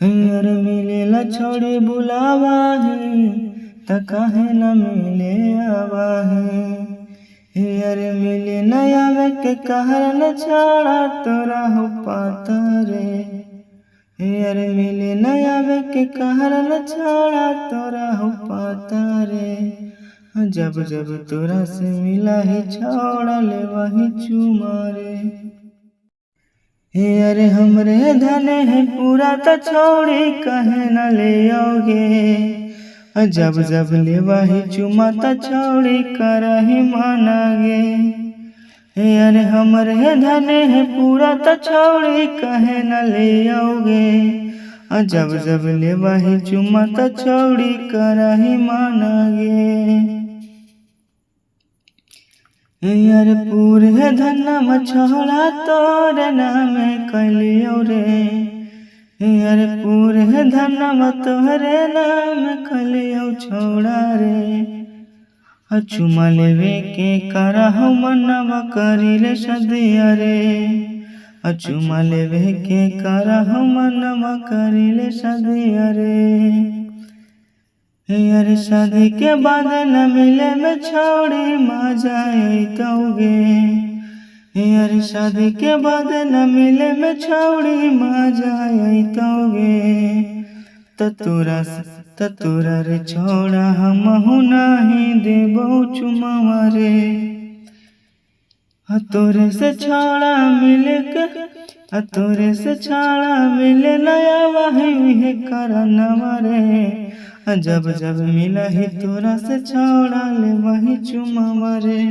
अरे मिलेला छोड़ी बुलावा है त काहे न मिले आवा है। अरे मिले न आवे के कारण छाड़ा तोरा हो पाता रे। अरे मिले न आवे के कारण छाड़ा तोरा हो पाता रे। जब जब तोरा से मिला ही छोड़ा ले वही चुमा रे। अरे हमरे धन है पूरा तो छोड़ी कहे न ले आओगे। जब जब ले वही चुमा तो छोड़ी कर ही मानागे। अरे हमरे धन है पूरा तो छोड़ी कहे न ले आओगे। जब जब ले वही चुमा तो छोड़ी कर ही मानागे। यार पूरे धनम छोड़ा तोर नाम कलियो रे। यार पूरे धनम तोहरे नाम कलियो छोड़ा रे। चुमा लेवे के करहु मनवा करिले सदिया रे। चुमा लेवे के करहु मनवा करिले सदिया रे। यार शादी के बाद न मिले में छोड़ी मजा अइतौगे। यार शादी के बाद न मिले में छोड़ी मजा अइतौगे। तोरा रे छोड़ा हमहु नहीं देबो चुमावा रे। तोरे से छोड़ा मिले के तोरे से छोड़ा मिले नया वही करनवा रे। जब जब मिला ही तोरा से छोड़ा ले वही चुमावा रे।